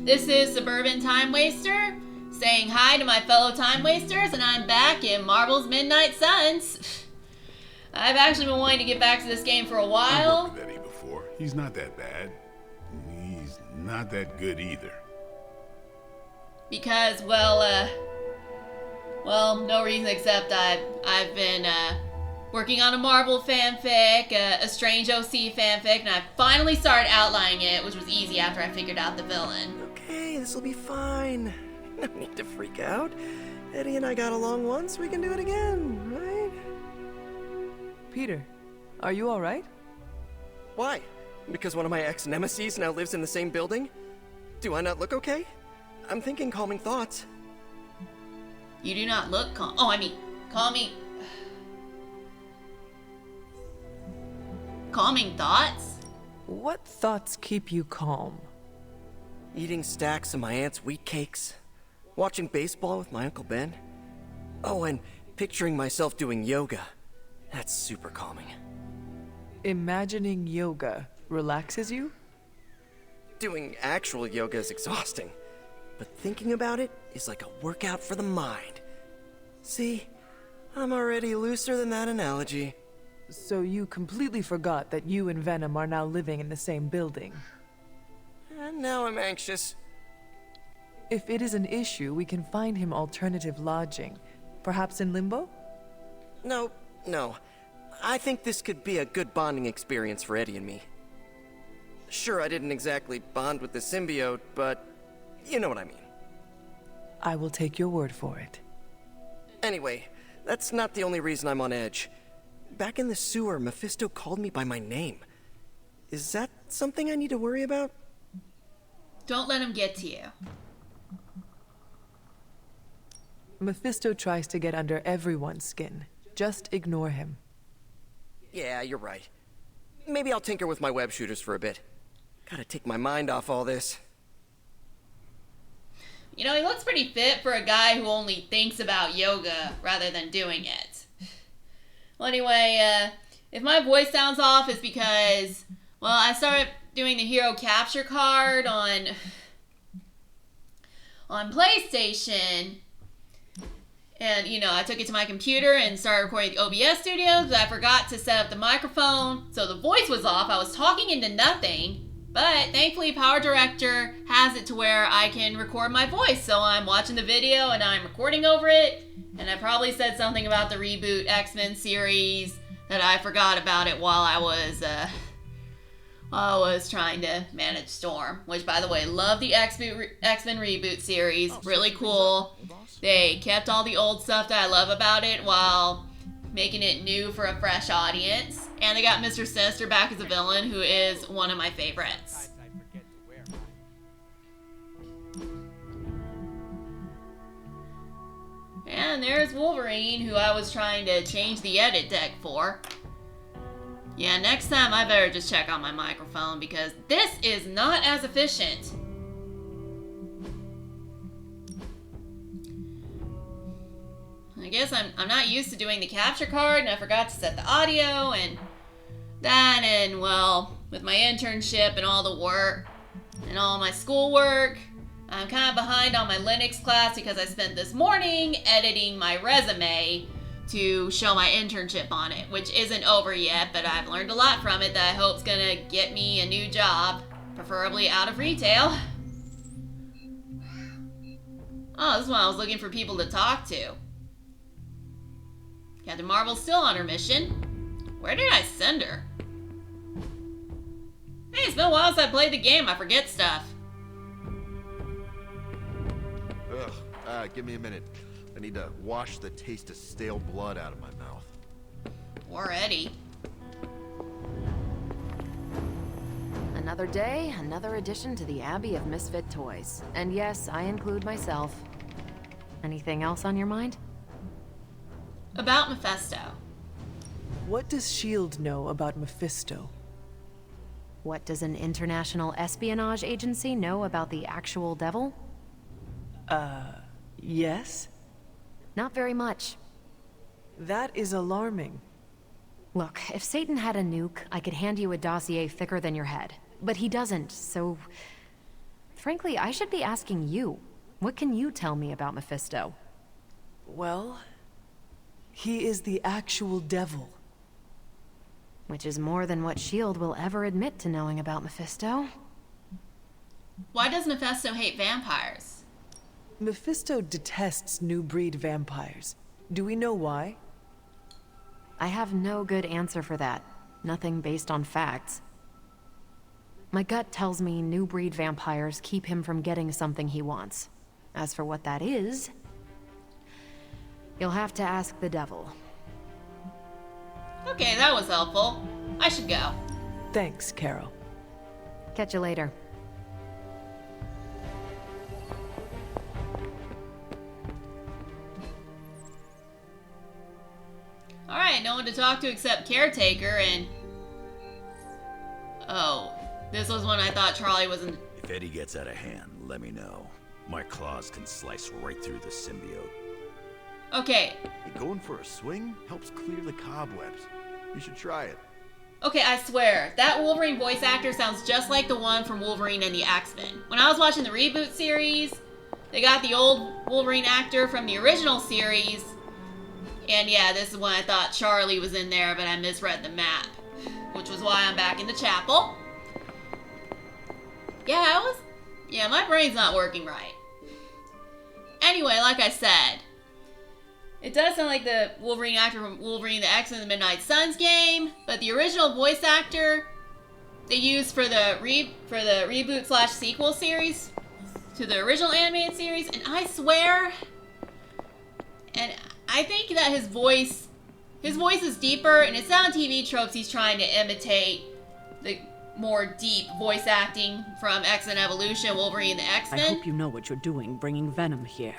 This is Suburban Time Waster, saying hi to my fellow Time Wasters, and I'm back in Marvel's Midnight Suns. I've actually been wanting to get back to this game for a while. I've worked with Eddie before. He's not that bad. He's not that good either. Because, no reason except I've been working on a Marvel fanfic, a Strange OC fanfic, and I finally started outlining it, which was easy after I figured out the villain. Okay, this'll be fine. No need to freak out. Eddie and I got along once, we can do it again, right? Peter, are you alright? Why? Because one of my ex-nemesis now lives in the same building? Do I not look okay? I'm thinking calming thoughts. You do not look calm. Oh, I mean, calming thoughts? What thoughts keep you calm? Eating stacks of my aunt's wheat cakes. Watching baseball with my Uncle Ben. Oh, and picturing myself doing yoga. That's super calming. Imagining yoga relaxes you? Doing actual yoga is exhausting. But thinking about it is like a workout for the mind. See? I'm already looser than that analogy. So you completely forgot that you and Venom are now living in the same building. And now I'm anxious. If it is an issue, we can find him alternative lodging. Perhaps in Limbo? No. I think this could be a good bonding experience for Eddie and me. Sure, I didn't exactly bond with the symbiote, but you know what I mean. I will take your word for it. Anyway, that's not the only reason I'm on edge. Back in the sewer, Mephisto called me by my name. Is that something I need to worry about? Don't let him get to you. Mephisto tries to get under everyone's skin. Just ignore him. Yeah, you're right. Maybe I'll tinker with my web shooters for a bit. Gotta take my mind off all this. You know, he looks pretty fit for a guy who only thinks about yoga rather than doing it. Well, anyway, if my voice sounds off, it's because, I started doing the hero capture card on PlayStation. And, I took it to my computer and started recording the OBS studio, but I forgot to set up the microphone, so the voice was off. I was talking into nothing, but thankfully Power Director has it to where I can record my voice. So I'm watching the video and I'm recording over it, and I probably said something about the reboot X-Men series that I forgot about it while I was trying to manage Storm, which, by the way, love the X-Men reboot series. Really cool. They kept all the old stuff that I love about it while making it new for a fresh audience. And they got Mr. Sinister back as a villain, who is one of my favorites. And there's Wolverine, who I was trying to change the edit deck for. Yeah, next time I better just check on my microphone because this is not as efficient. I guess I'm not used to doing the capture card, and I forgot to set the audio and that, and with my internship and all the work and all my schoolwork, I'm kind of behind on my Linux class because I spent this morning editing my resume to show my internship on it, which isn't over yet, but I've learned a lot from it that I hope's gonna get me a new job, preferably out of retail. Oh, this is when I was looking for people to talk to. Captain Marvel's still on her mission. Where did I send her? Hey, it's been a while since I played the game. I forget stuff. Give me a minute. I need to wash the taste of stale blood out of my mouth. Or Eddie. Another day, another addition to the Abbey of Misfit Toys. And yes, I include myself. Anything else on your mind? About Mephisto. What does S.H.I.E.L.D. know about Mephisto? What does an international espionage agency know about the actual devil? Yes? Not very much. That is alarming. Look, if Satan had a nuke, I could hand you a dossier thicker than your head. But he doesn't, so frankly, I should be asking you. What can you tell me about Mephisto? Well, he is the actual devil. Which is more than what S.H.I.E.L.D. will ever admit to knowing about Mephisto. Why does Mephisto hate vampires? Mephisto detests new breed vampires. Do we know why? I have no good answer for that. Nothing based on facts. My gut tells me new breed vampires keep him from getting something he wants. As for what that is, you'll have to ask the devil. Okay, that was helpful. I should go. Thanks, Carol. Catch you later. Alright, no one to talk to except Caretaker and... Oh, this was when I thought Charlie wasn't... If Eddie gets out of hand, let me know. My claws can slice right through the symbiote. Okay, Hey, going for a swing helps clear the cobwebs. You should try it. okay, I swear, that Wolverine voice actor sounds just like the one from Wolverine and the X-Men. When I was watching the reboot series, they got the old Wolverine actor from the original series, and yeah, this is when I thought Charlie was in there, but I misread the map, which was why I'm back in the chapel. Yeah, my brain's not working right. Anyway, like I said, it does sound like the Wolverine actor from Wolverine the X-Men the Midnight Suns game, but the original voice actor they used for the reboot / sequel series to the original animated series, and I swear, and I think that his voice is deeper, and it's not on TV tropes he's trying to imitate the more deep voice acting from X-Men Evolution, Wolverine the I X-Men. hope you know what you're doing bringing Venom here.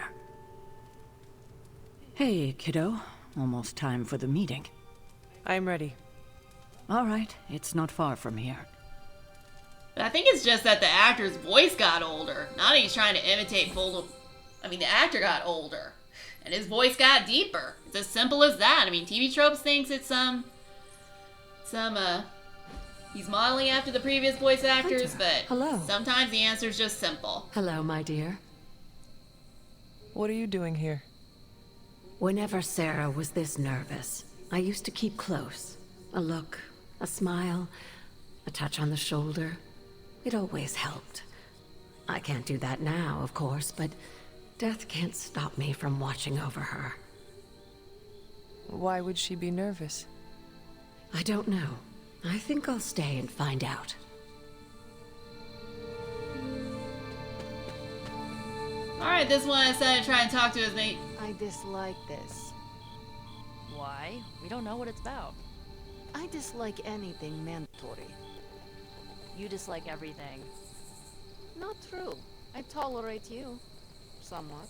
Hey, kiddo. Almost time for the meeting. I'm ready. All right, it's not far from here. But I think it's just that the actor's voice got older. Not that he's trying to imitate the actor got older. And his voice got deeper. It's as simple as that. I mean, TV Tropes thinks it's he's modeling after the previous voice actors, Hunter, but hello. sometimes the answer's just simple. Hello, my dear. What are you doing here? Whenever Sarah was this nervous, I used to keep close. A look, a smile, a touch on the shoulder. It always helped. I can't do that now, of course, but death can't stop me from watching over her. Why would she be nervous? I don't know. I think I'll stay and find out. Alright, this one I decided to try and talk to his mate. I dislike this. Why? We don't know what it's about. I dislike anything mandatory. You dislike everything. Not true. I tolerate you. Somewhat.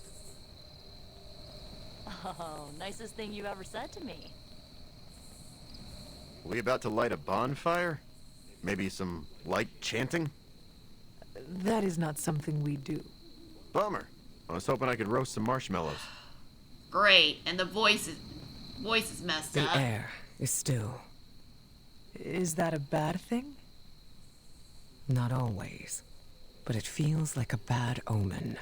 Oh, nicest thing you ever said to me. We about to light a bonfire? Maybe some light chanting? That is not something we do. Bummer. I was hoping I could roast some marshmallows. Great, and the voice is messed The up. air is still. Is that a bad thing? Not always. But it feels like a bad omen.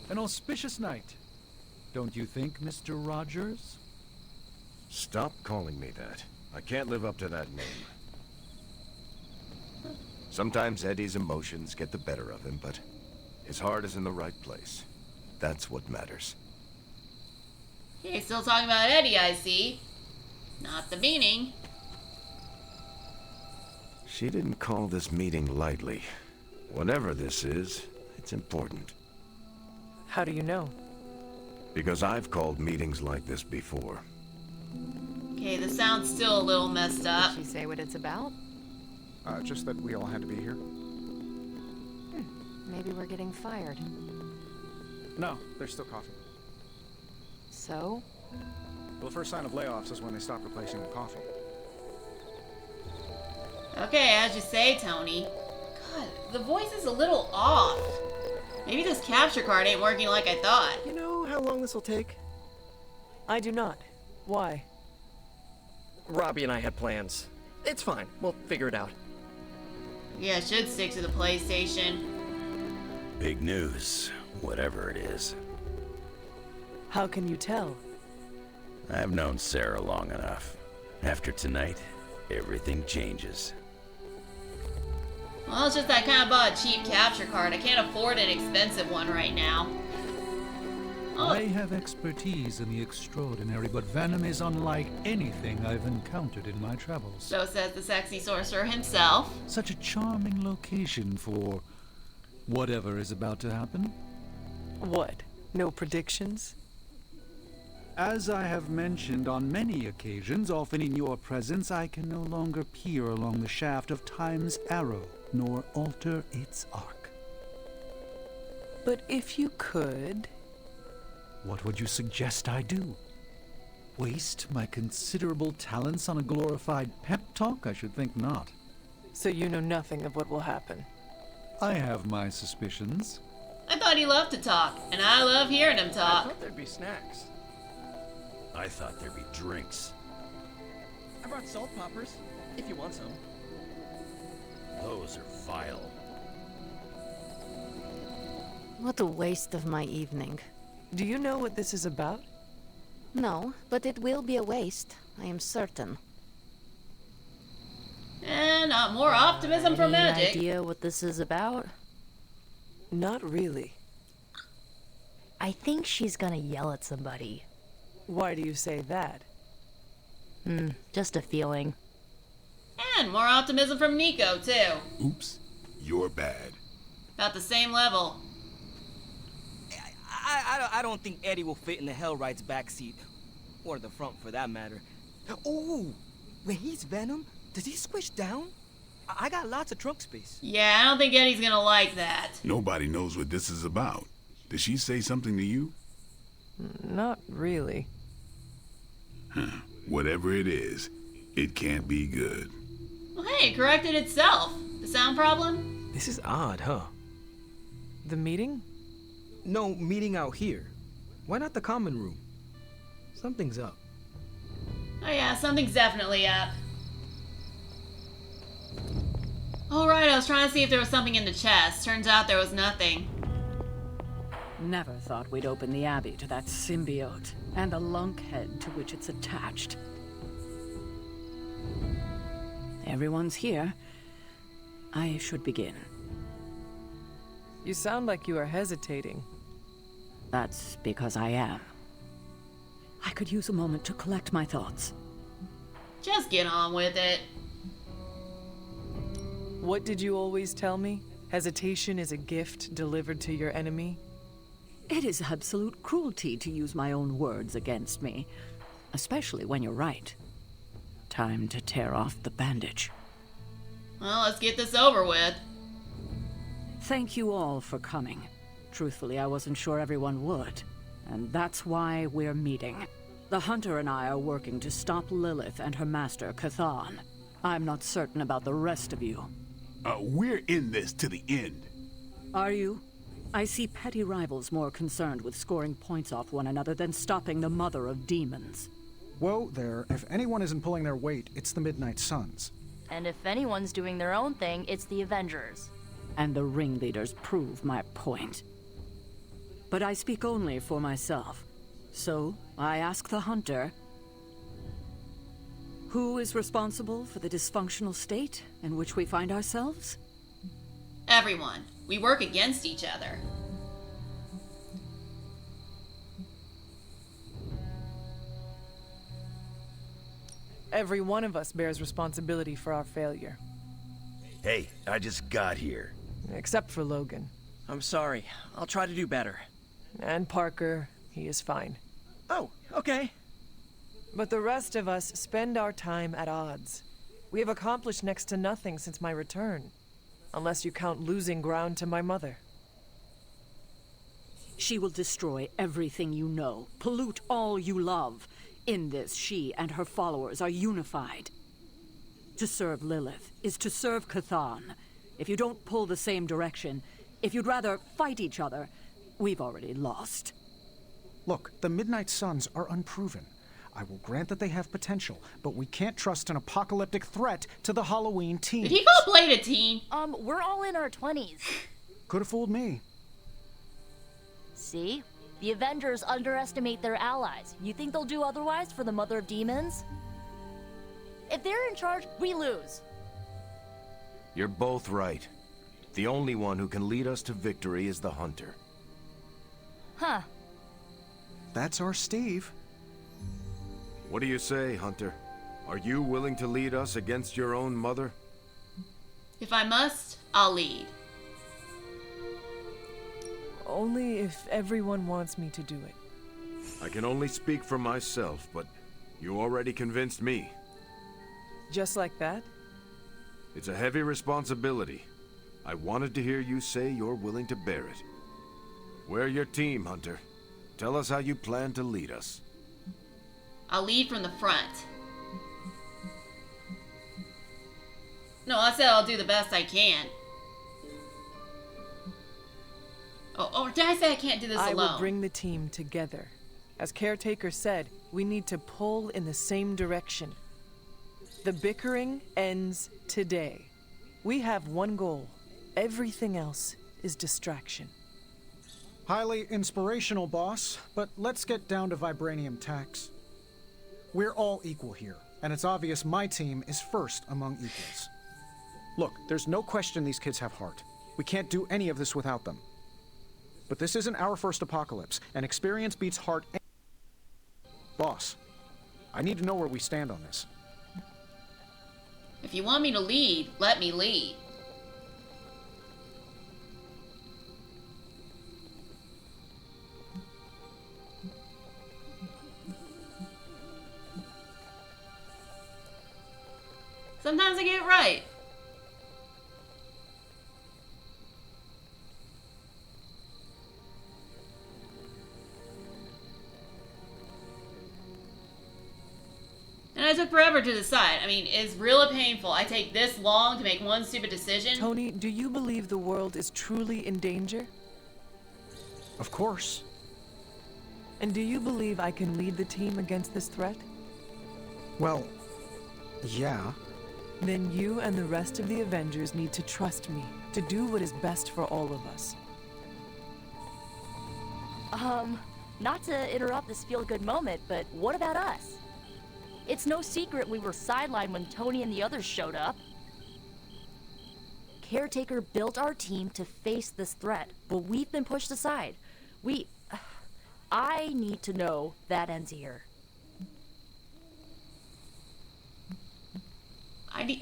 An auspicious night, don't you think, Mr. Rogers? Stop calling me that. I can't live up to that name. Sometimes Eddie's emotions get the better of him, but his heart is in the right place. That's what matters. Okay, still talking about Eddie, I see. Not the meaning. She didn't call this meeting lightly. Whatever this is, it's important. How do you know? Because I've called meetings like this before. Okay, the sound's still a little messed up. Did she say what it's about? Just that we all had to be here. Maybe we're getting fired. No, they're still coughing. So? Well, the first sign of layoffs is when they stop replacing the coughing. Okay, as you say, Tony. God, the voice is a little off. Maybe this capture card ain't working like I thought. You know how long this will take? I do not. Why? Robbie and I had plans. It's fine. We'll figure it out. Yeah, I should stick to the PlayStation. Big news, whatever it is. How can you tell? I've known Sarah long enough. After tonight, everything changes. Well, it's just I kind of bought a cheap capture card. I can't afford an expensive one right now. Oh. I have expertise in the extraordinary, but Venom is unlike anything I've encountered in my travels. So says the sexy sorcerer himself. Such a charming location for whatever is about to happen. What? No predictions? As I have mentioned on many occasions, often in your presence, I can no longer peer along the shaft of time's arrow, nor alter its arc. But if you could... What would you suggest I do? Waste my considerable talents on a glorified pep talk? I should think not. So you know nothing of what will happen? I have my suspicions. I thought he loved to talk, and I love hearing him I talk. thought there'd be snacks. I thought there'd be drinks. I brought salt poppers, if you want some. Those are vile. What a waste of my evening. Do you know what this is about? No, but it will be a waste, I am certain. And more optimism for magic. Any idea what this is about? Not really. I think she's gonna yell at somebody. Why do you say that? Just a feeling. And more optimism from Nico, too. Oops, you're bad. About the same level. I don't think Eddie will fit in the Hellright's backseat. Or the front, for that matter. Oh! When he's Venom, does he squish down? I got lots of trunk space. Yeah, I don't think Eddie's gonna like that. Nobody knows what this is about. Did she say something to you? Not really. Huh. Whatever it is, it can't be good. Well, hey, it corrected itself. The sound problem? This is odd, huh? The meeting? No, meeting out here. Why not the common room? Something's up. Oh yeah, something's definitely up. Alright, I was trying to see if there was something in the chest. Turns out there was nothing. Never thought we'd open the Abbey to that symbiote, and the lunkhead to which it's attached. Everyone's here. I should begin. You sound like you are hesitating. That's because I am. I could use a moment to collect my thoughts. Just get on with it. What did you always tell me? Hesitation is a gift delivered to your enemy? It is absolute cruelty to use my own words against me, especially when you're right. Time to tear off the bandage. Well, let's get this over with. Thank you all for coming. Truthfully, I wasn't sure everyone would, and that's why we're meeting. The Hunter and I are working to stop Lilith and her master, Cathan. I'm not certain about the rest of you. We're in this to the end. Are you? I see petty rivals more concerned with scoring points off one another than stopping the mother of demons. Whoa there, if anyone isn't pulling their weight, it's the Midnight Suns. And if anyone's doing their own thing, it's the Avengers. And the ringleaders prove my point. But I speak only for myself. So, I ask the Hunter, who is responsible for the dysfunctional state in which we find ourselves? Everyone. We work against each other. Every one of us bears responsibility for our failure. Hey, I just got here. Except for Logan. I'm sorry. I'll try to do better. And Parker, he is fine. Oh, okay. But the rest of us spend our time at odds. We have accomplished next to nothing since my return. Unless you count losing ground to my mother. She will destroy everything you know, pollute all you love. In this, she and her followers are unified. To serve Lilith is to serve Cathan. If you don't pull the same direction, if you'd rather fight each other, we've already lost. Look, the Midnight Suns are unproven. I will grant that they have potential, but we can't trust an apocalyptic threat to the Halloween team. Did he call Blade a teen? We're all in our 20s. Could have fooled me. See? The Avengers underestimate their allies. You think they'll do otherwise for the Mother of Demons? If they're in charge, we lose. You're both right. The only one who can lead us to victory is the Hunter. Huh. That's our Steve. What do you say, Hunter? Are you willing to lead us against your own mother? If I must, I'll lead. Only if everyone wants me to do it. I can only speak for myself, but you already convinced me. Just like that? It's a heavy responsibility. I wanted to hear you say you're willing to bear it. We're your team, Hunter. Tell us how you plan to lead us. I'll lead from the front. No, I said I'll do the best I can. Oh, did I say I can't do this alone? I will bring the team together. As Caretaker said, we need to pull in the same direction. The bickering ends today. We have one goal. Everything else is distraction. Highly inspirational, boss, but let's get down to vibranium tax. We're all equal here, and it's obvious my team is first among equals. Look, there's no question these kids have heart. We can't do any of this without them. But this isn't our first apocalypse, and experience beats heart. Boss, I need to know where we stand on this. If you want me to lead, let me lead. Sometimes I get it right. And I took forever to decide. I mean, it's really painful. I take this long to make one stupid decision. Tony, do you believe the world is truly in danger? Of course. And do you believe I can lead the team against this threat? Well, yeah. Then you and the rest of the Avengers need to trust me to do what is best for all of us. Not to interrupt this feel-good moment, but what about us? It's no secret we were sidelined when Tony and the others showed up. Caretaker built our team to face this threat, but we've been pushed aside. I need to know that ends here.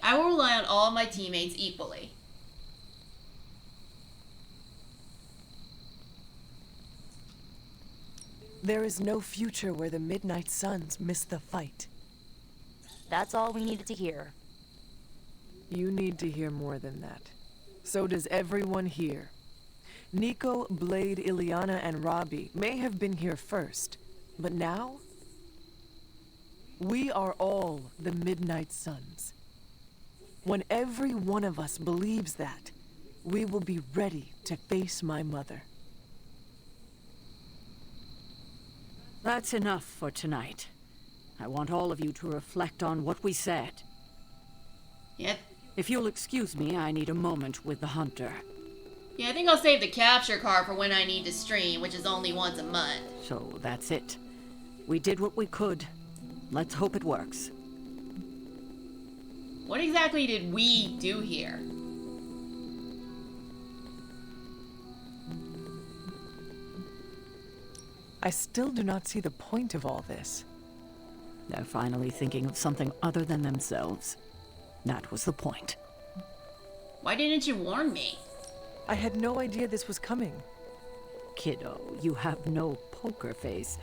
I will rely on all my teammates equally. There is no future where the Midnight Suns miss the fight. That's all we needed to hear. You need to hear more than that. So does everyone here. Nico, Blade, Ileana, and Robbie may have been here first, but now? We are all the Midnight Suns. When every one of us believes that, we will be ready to face my mother. That's enough for tonight. I want all of you to reflect on what we said. Yep. If you'll excuse me, I need a moment with the Hunter. Yeah, I think I'll save the capture card for when I need to stream, which is only once a month. So that's it. We did what we could. Let's hope it works. What exactly did we do here? I still do not see the point of all this. They're finally thinking of something other than themselves. That was the point. Why didn't you warn me? I had no idea this was coming. Kiddo, you have no poker face.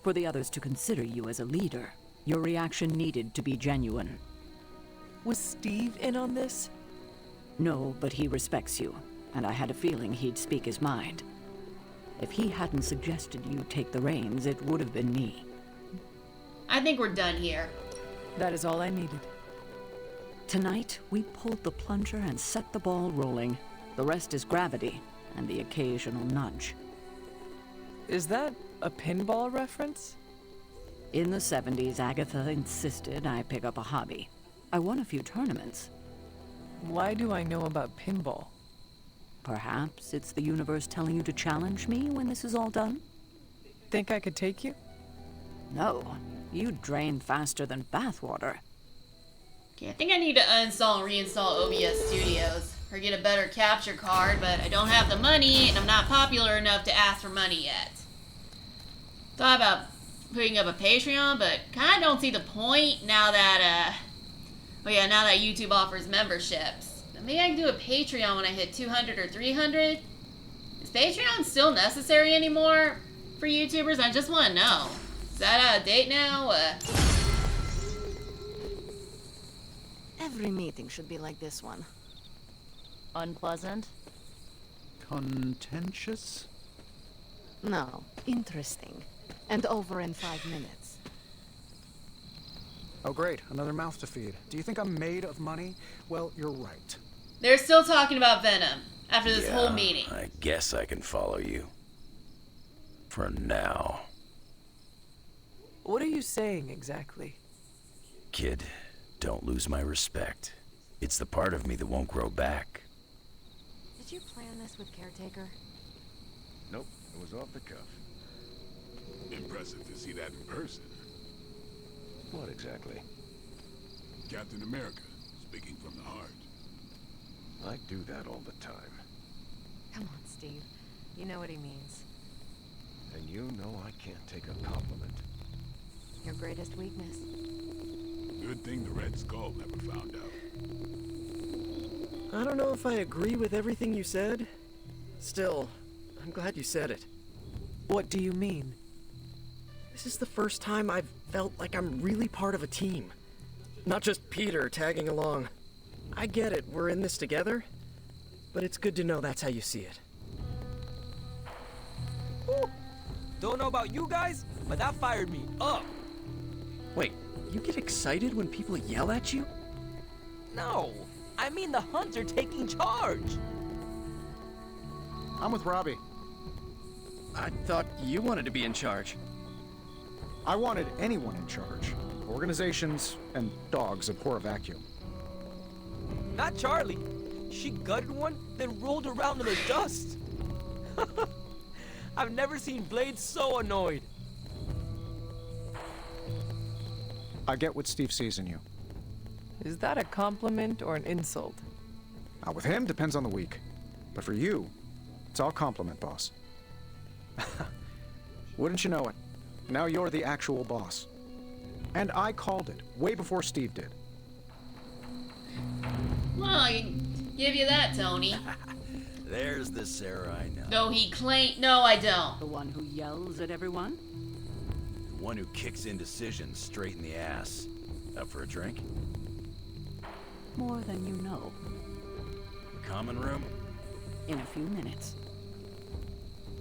For the others to consider you as a leader, your reaction needed to be genuine. Was Steve in on this? No, but he respects you, and I had a feeling he'd speak his mind. If he hadn't suggested you take the reins, it would have been me. I think we're done here. That is all I needed. Tonight, we pulled the plunger and set the ball rolling. The rest is gravity, and the occasional nudge. Is that a pinball reference? In the 70s, Agatha insisted I pick up a hobby. I won a few tournaments. Why do I know about pinball? Perhaps it's the universe telling you to challenge me when this is all done? Think I could take you? No, you drain faster than bathwater. Okay, I think I need to uninstall and reinstall OBS Studios or get a better capture card, but I don't have the money and I'm not popular enough to ask for money yet. Thought about putting up a Patreon, but kind of don't see the point now that, now that YouTube offers memberships. But maybe I can do a Patreon when I hit 200 or 300. Is Patreon still necessary anymore for YouTubers? I just want to know. Is that out of date now? Every meeting should be like this one. Unpleasant? Contentious? No, interesting. And over in 5 minutes. Oh great, another mouth to feed. Do you think I'm made of money? Well, you're right. They're still talking about Venom after this whole meeting. I guess I can follow you. For now. What are you saying exactly? Kid, don't lose my respect. It's the part of me that won't grow back. Did you plan this with Caretaker? Nope, it was off the cuff. Impressive to see that in person. What exactly? Captain America, speaking from the heart. I do that all the time. Come on, Steve. You know what he means. And you know I can't take a compliment. Your greatest weakness. Good thing the Red Skull never found out. I don't know if I agree with everything you said. Still, I'm glad you said it. What do you mean? This is the first time I've felt like I'm really part of a team. Not just Peter tagging along. I get it, we're in this together. But it's good to know that's how you see it. Woo. Don't know about you guys, but that fired me up. Wait, you get excited when people yell at you? No, I mean the Hunter taking charge. I'm with Robbie. I thought you wanted to be in charge. I wanted anyone in charge. Organizations and dogs abhor a vacuum. Not Charlie. She gutted one, then rolled around in the dust. I've never seen Blade so annoyed. I get what Steve sees in you. Is that a compliment or an insult? With him, depends on the week. But for you, it's all compliment, boss. Wouldn't you know it? Now you're the actual boss. And I called it, way before Steve did. Well, I give you that, Tony. There's the Sarah I know. No, he claimed. No, I don't. The one who yells at everyone? The one who kicks indecisions straight in the ass. Up for a drink? More than you know. Common room? In a few minutes.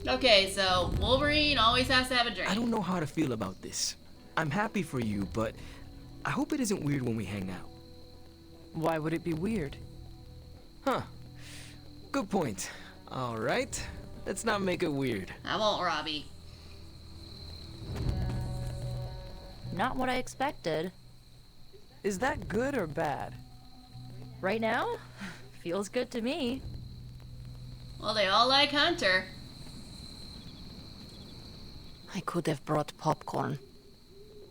Okay, so Wolverine always has to have a drink. I don't know how to feel about this. I'm happy for you, but I hope it isn't weird when we hang out. Why would it be weird? Huh. Good point. All right. Let's not make it weird. I won't, Robbie. Not what I expected. Is that good or bad? Right now? Feels good to me. Well, they all like Hunter. I could have brought popcorn.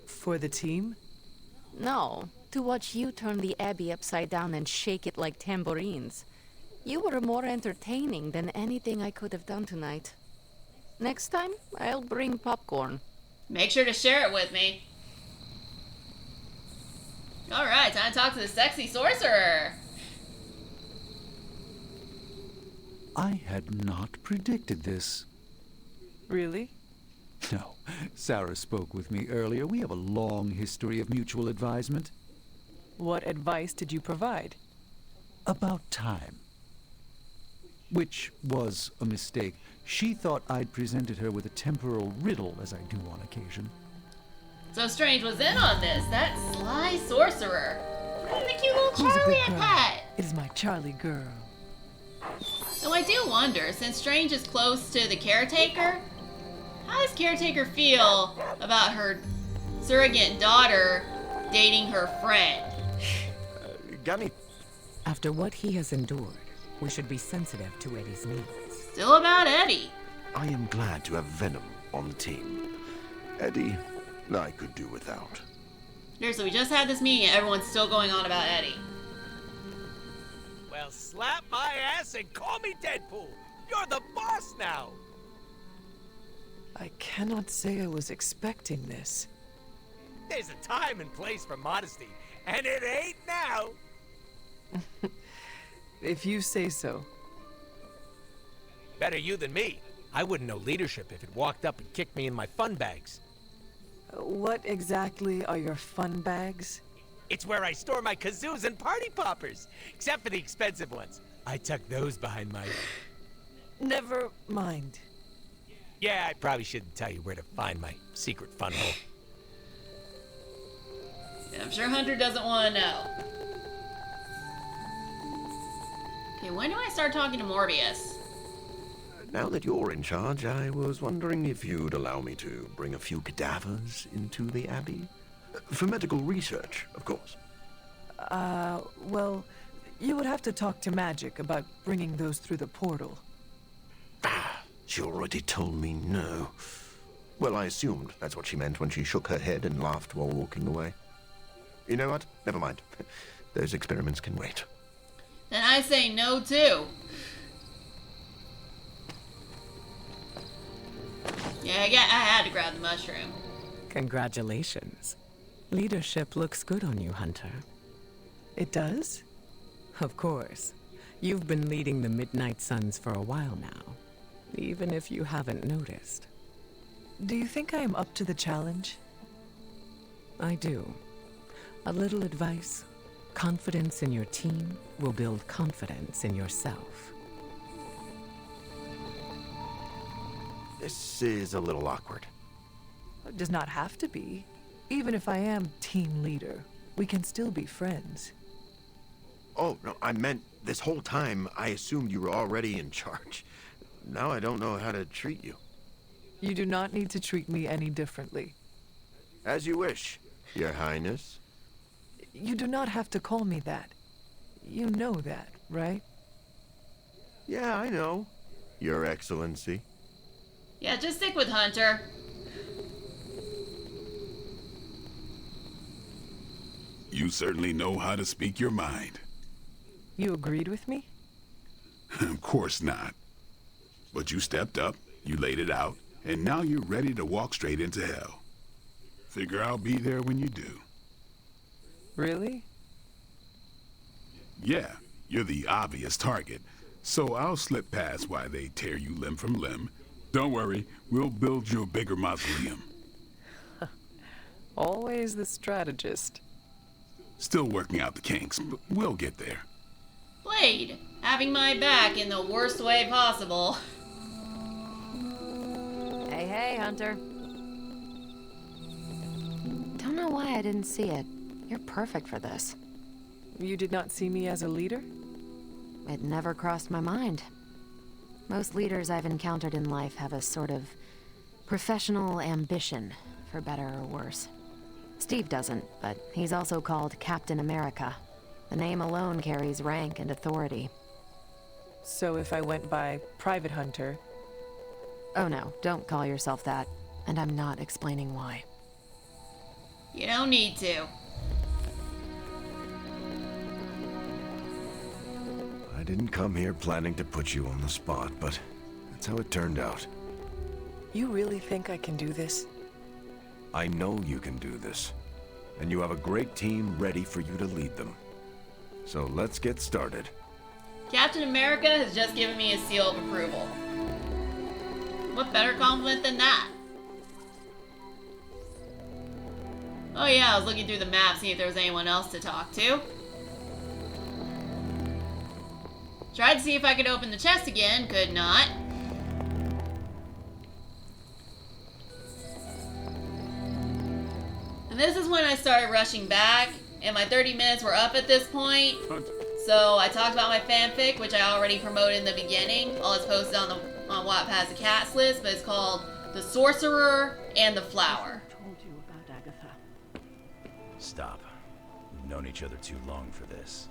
For the team? No, to watch you turn the Abbey upside down and shake it like tambourines. You were more entertaining than anything I could have done tonight. Next time, I'll bring popcorn. Make sure to share it with me. Alright, time to talk to the sexy sorcerer. I had not predicted this. Really? No. Sarah spoke with me earlier. We have a long history of mutual advisement. What advice did you provide? About time. Which was a mistake. She thought I'd presented her with a temporal riddle, as I do on occasion. So Strange was in on this. That sly sorcerer. Look at the cute little Who's a Charlie good I girl? pet. It is my Charlie girl. So I do wonder, since Strange is close to the Caretaker, how does Caretaker feel about her surrogate daughter dating her friend. Gunny. After what he has endured, we should be sensitive to Eddie's needs. Still about Eddie. I am glad to have Venom on the team. Eddie, I could do without. Seriously, we just had this meeting and everyone's still going on about Eddie. Well, slap my ass and call me Deadpool. You're the boss now. I cannot say I was expecting this. There's a time and place for modesty, and it ain't now. If you say so. Better you than me. I wouldn't know leadership if it walked up and kicked me in my fun bags. What exactly are your fun bags? It's where I store my kazoos and party poppers, except for the expensive ones. I tuck those behind my... Never mind. Yeah, I probably shouldn't tell you where to find my secret fun hole. Yeah, I'm sure Hunter doesn't want to know. Okay, when do I start talking to Morbius? Now that you're in charge, I was wondering if you'd allow me to bring a few cadavers into the Abbey. For medical research, of course. Well, you would have to talk to Magic about bringing those through the portal. She already told me no. Well, I assumed that's what she meant when she shook her head and laughed while walking away. You know what? Never mind. Those experiments can wait. Then I say no too. Yeah, I had to grab the mushroom. Congratulations. Leadership looks good on you, Hunter. It does? Of course. You've been leading the Midnight Suns for a while now, even if you haven't noticed. Do you think I am up to the challenge? I do. A little advice. Confidence in your team will build confidence in yourself. This is a little awkward. It does not have to be. Even if I am team leader, we can still be friends. Oh, no, I meant this whole time I assumed you were already in charge. Now I don't know how to treat you. You do not need to treat me any differently. As you wish, Your Highness. You do not have to call me that. You know that, right? Yeah, I know. Your Excellency. Yeah, just stick with Hunter. You certainly know how to speak your mind. You agreed with me? Of course not. But you stepped up, you laid it out, and now you're ready to walk straight into hell. Figure I'll be there when you do. Really? Yeah, you're the obvious target, so I'll slip past while they tear you limb from limb. Don't worry, we'll build you a bigger mausoleum. Always the strategist. Still working out the kinks, but we'll get there. Blade, having my back in the worst way possible. Hey, Hunter. Don't know why I didn't see it. You're perfect for this. You did not see me as a leader? It never crossed my mind. Most leaders I've encountered in life have a sort of professional ambition, for better or worse. Steve doesn't, but he's also called Captain America. The name alone carries rank and authority. So if I went by Private Hunter... Oh no, don't call yourself that. And I'm not explaining why. You don't need to. I didn't come here planning to put you on the spot, but that's how it turned out. You really think I can do this? I know you can do this, and you have a great team ready for you to lead them. So let's get started. Captain America has just given me a seal of approval. What better compliment than that? Oh yeah, I was looking through the map, seeing if there was anyone else to talk to. Tried to see if I could open the chest again, could not. And this is when I started rushing back, and my 30 minutes were up at this point. So I talked about my fanfic, which I already promoted in the beginning. All it's posted on Wattpad's The Cats list, but it's called The Sorcerer and the Flower. I told you about Agatha. Stop. We've known each other too long for this.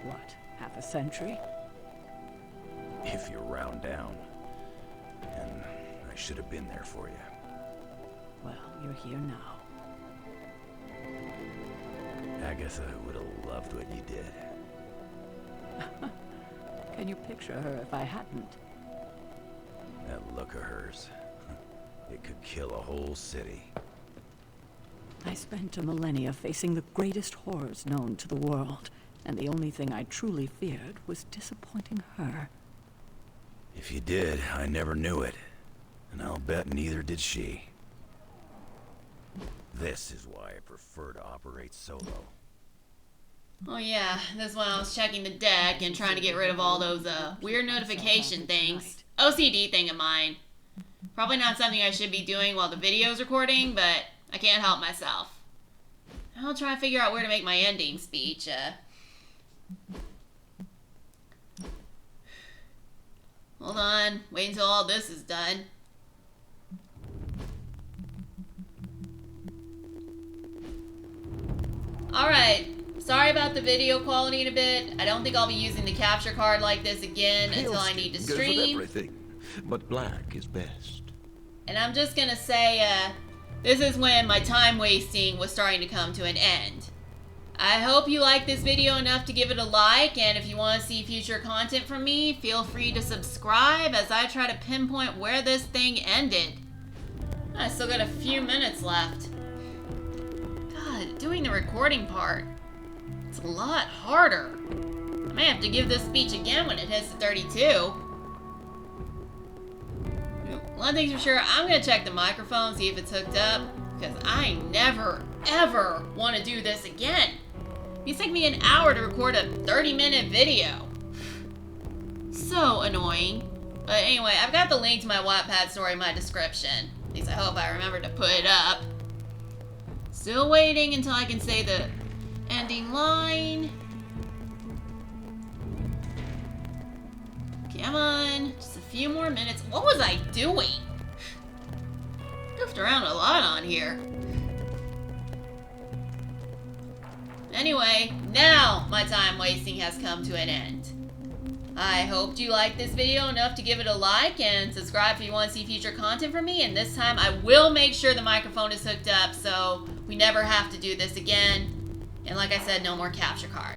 What, half a century? If you're round down. And I should have been there for you. Well, you're here now. Agatha would have loved what you did. Can you picture her if I hadn't? That look of hers. It could kill a whole city. I spent a millennia facing the greatest horrors known to the world, and the only thing I truly feared was disappointing her. If you did, I never knew it. And I'll bet neither did she. This is why I prefer to operate solo. Oh yeah, this is when I was checking the deck and trying to get rid of all those weird notification things. OCD thing of mine. Probably not something I should be doing while the video's recording, but I can't help myself. I'll try to figure out where to make my ending speech. Hold on, wait until all this is done. Alright, sorry about the video quality in a bit. I don't think I'll be using the capture card like this again until I need to Goes with stream. everything, but black is best. And I'm just gonna say, this is when my time wasting was starting to come to an end. I hope you liked this video enough to give it a like, and if you want to see future content from me, feel free to subscribe as I try to pinpoint where this thing ended. I still got a few minutes left. God, doing the recording part, it's a lot harder. I may have to give this speech again when it hits the 32. One thing's for sure, I'm gonna check the microphone, see if it's hooked up, because I never, ever want to do this again. It took me an hour to record a 30-minute video. So annoying. But anyway, I've got the link to my Wattpad story in my description. At least I hope I remember to put it up. Still waiting until I can say the ending line. Come on, just a few more minutes. What was I doing? Goofed around a lot on here. Anyway, now my time wasting has come to an end. I hoped you liked this video enough to give it a like and subscribe if you want to see future content from me, and this time I will make sure the microphone is hooked up so we never have to do this again. And like I said, no more capture card.